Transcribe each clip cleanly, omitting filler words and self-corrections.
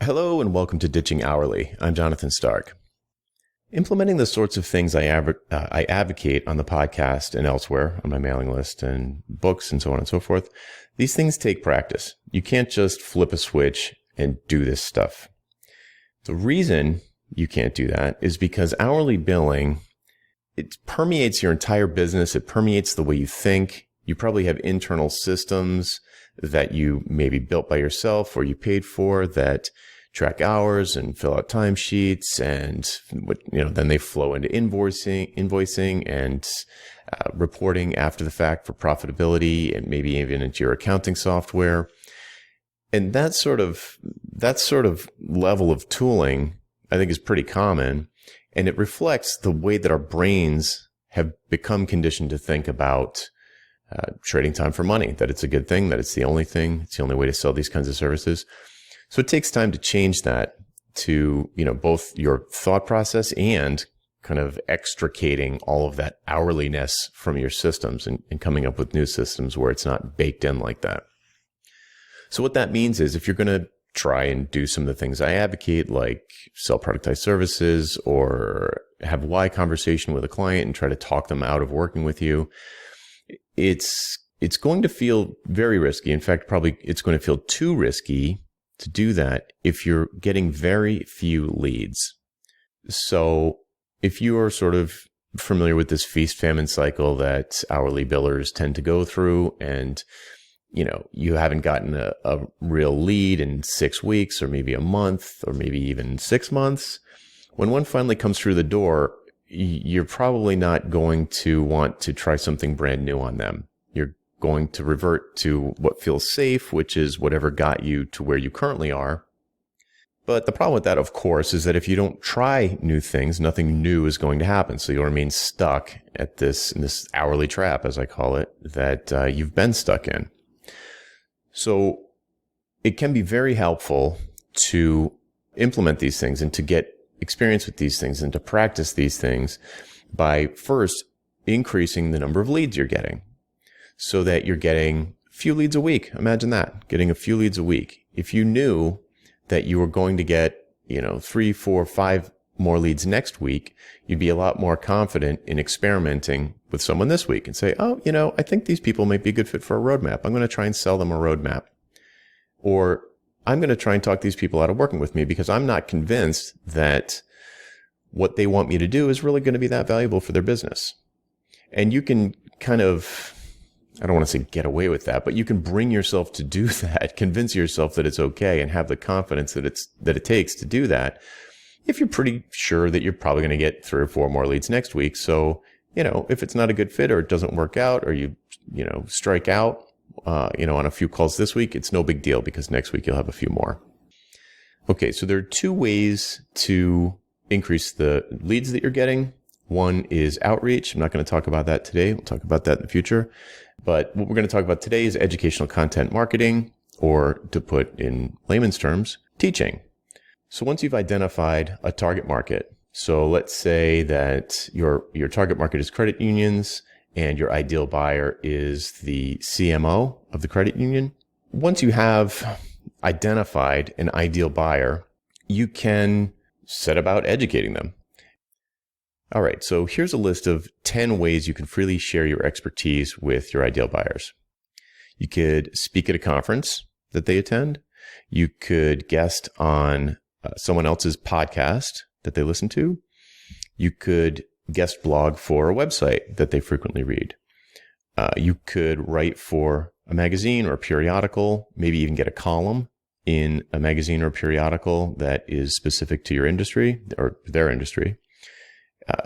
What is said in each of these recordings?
Hello and welcome to Ditching Hourly. I'm Jonathan Stark. Implementing the sorts of things I advocate on the podcast and elsewhere on my mailing list and books and so on and so forth, these things take practice. You can't just flip a switch and do this stuff. The reason you can't do that is because hourly billing, it permeates your entire business. It permeates the way you think. You probably have internal systems that you maybe built by yourself or you paid for that track hours and fill out timesheets, and then they flow into invoicing and reporting after the fact for profitability, and maybe even into your accounting software. And that sort of level of tooling, I think, is pretty common, and it reflects the way that our brains have become conditioned to think about trading time for money, that it's a good thing, that it's the only thing, it's the only way to sell these kinds of services. So it takes time to change that to, both your thought process and kind of extricating all of that hourliness from your systems and coming up with new systems where it's not baked in like that. So what that means is if you're going to try and do some of the things I advocate, like sell productized services or have a why conversation with a client and try to talk them out of working with you, it's going to feel very risky. In fact, probably it's going to feel too risky to do that if you're getting very few leads. So if you are sort of familiar with this feast-famine cycle that hourly billers tend to go through, and you haven't gotten a real lead in 6 weeks or maybe a month or maybe even 6 months, when one finally comes through the door, you're probably not going to want to try something brand new on them. You're going to revert to what feels safe, which is whatever got you to where you currently are. But the problem with that, of course, is that if you don't try new things, nothing new is going to happen. So you'll remain stuck in this hourly trap, as I call it, that you've been stuck in. So it can be very helpful to implement these things and to get experience with these things and to practice these things by first increasing the number of leads you're getting so that you're getting a few leads a week. Imagine that, getting a few leads a week. If you knew that you were going to get, 3, 4, 5 more leads next week, you'd be a lot more confident in experimenting with someone this week and say, I think these people might be a good fit for a roadmap. I'm going to try and sell them a roadmap. Or I'm going to try and talk these people out of working with me because I'm not convinced that what they want me to do is really going to be that valuable for their business. And you can kind of, I don't want to say get away with that, but you can bring yourself to do that, convince yourself that it's okay, and have the confidence that it takes to do that if you're pretty sure that you're probably going to get 3 or 4 more leads next week. So, if it's not a good fit or it doesn't work out or you strike out, on a few calls this week, it's no big deal because next week you'll have a few more. Okay, so there are 2 ways to increase the leads that you're getting. One is outreach. I'm not going to talk about that today. We'll talk about that in the future. But what we're going to talk about today is educational content marketing, or to put in layman's terms, teaching. So once you've identified a target market, so let's say that your target market is credit unions and your ideal buyer is the CMO of the credit union. Once you have identified an ideal buyer, you can set about educating them. All right, so here's a list of 10 ways you can freely share your expertise with your ideal buyers. You could speak at a conference that they attend. You could guest on someone else's podcast that they listen to. You could guest blog for a website that they frequently read. You could write for a magazine or a periodical, maybe even get a column in a magazine or a periodical that is specific to your industry or their industry.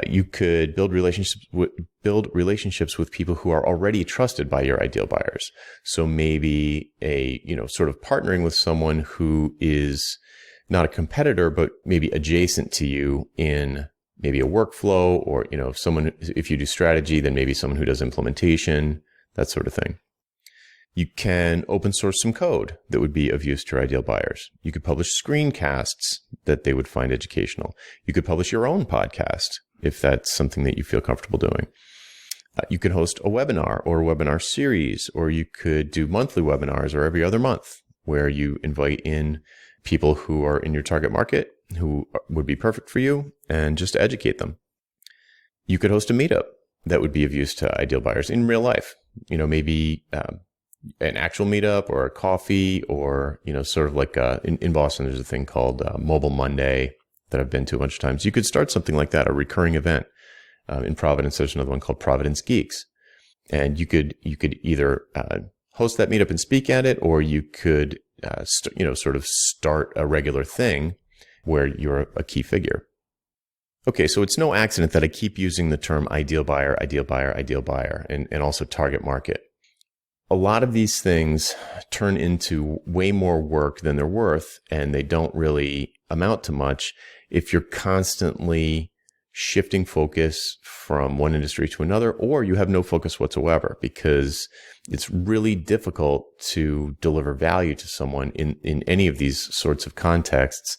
You could build relationships with people who are already trusted by your ideal buyers. So maybe sort of partnering with someone who is not a competitor, but maybe adjacent to you in maybe a workflow, or, if you do strategy, then maybe someone who does implementation, that sort of thing. You can open source some code that would be of use to your ideal buyers. You could publish screencasts that they would find educational. You could publish your own podcast if that's something that you feel comfortable doing. You could host a webinar or a webinar series, or you could do monthly webinars or every other month where you invite in people who are in your target market who would be perfect for you, and just to educate them. You could host a meetup that would be of use to ideal buyers in real life. Maybe an actual meetup or a coffee, or, sort of like in Boston, there's a thing called Mobile Monday that I've been to a bunch of times. You could start something like that, a recurring event. In Providence, there's another one called Providence Geeks. And you could either host that meetup and speak at it, or you could, sort of start a regular thing where you're a key figure. Okay, so it's no accident that I keep using the term ideal buyer, and also target market. A lot of these things turn into way more work than they're worth, and they don't really amount to much if you're constantly shifting focus from one industry to another, or you have no focus whatsoever, because it's really difficult to deliver value to someone in any of these sorts of contexts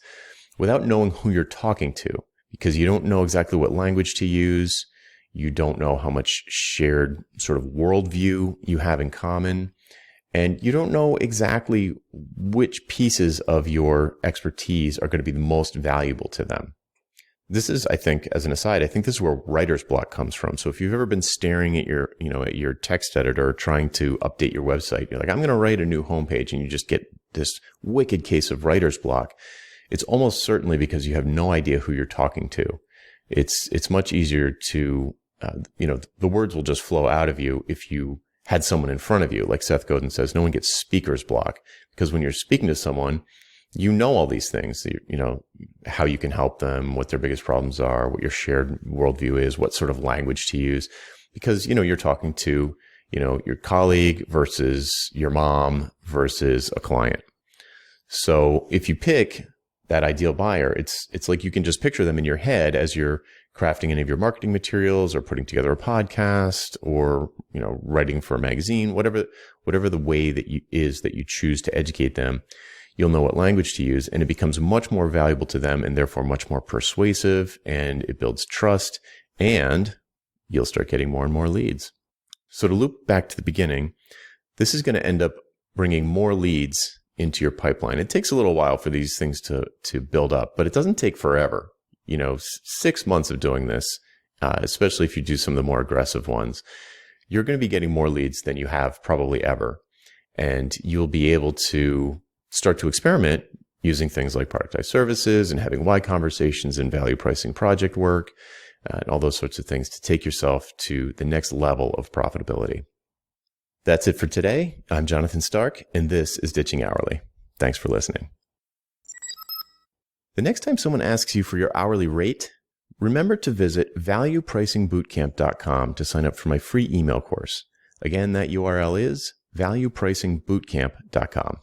without knowing who you're talking to, because you don't know exactly what language to use. You don't know how much shared sort of worldview you have in common, and you don't know exactly which pieces of your expertise are going to be the most valuable to them. This is, I think, as an aside, I think this is where writer's block comes from. So if you've ever been staring at your text editor trying to update your website, you're like, I'm going to write a new homepage, and you just get this wicked case of writer's block. It's almost certainly because you have no idea who you're talking to. It's much easier to, the words will just flow out of you if you had someone in front of you. Like Seth Godin says, no one gets speaker's block, because when you're speaking to someone, you know all these things, how you can help them, what their biggest problems are, what your shared worldview is, what sort of language to use, because, you're talking to, your colleague versus your mom versus a client. So if you pick that ideal buyer, it's like you can just picture them in your head as you're crafting any of your marketing materials, or putting together a podcast, or, writing for a magazine, whatever the way that you choose to educate them. You'll know what language to use, and it becomes much more valuable to them, and therefore much more persuasive, and it builds trust, and you'll start getting more and more leads. So to loop back to the beginning, this is going to end up bringing more leads into your pipeline. It takes a little while for these things to build up, but it doesn't take forever. 6 months of doing this, especially if you do some of the more aggressive ones, you're going to be getting more leads than you have probably ever. And you'll be able to start to experiment using things like productized services, and having why conversations, and value pricing project work, and all those sorts of things to take yourself to the next level of profitability. That's it for today. I'm Jonathan Stark, and this is Ditching Hourly. Thanks for listening. The next time someone asks you for your hourly rate, remember to visit valuepricingbootcamp.com to sign up for my free email course. Again, that URL is valuepricingbootcamp.com.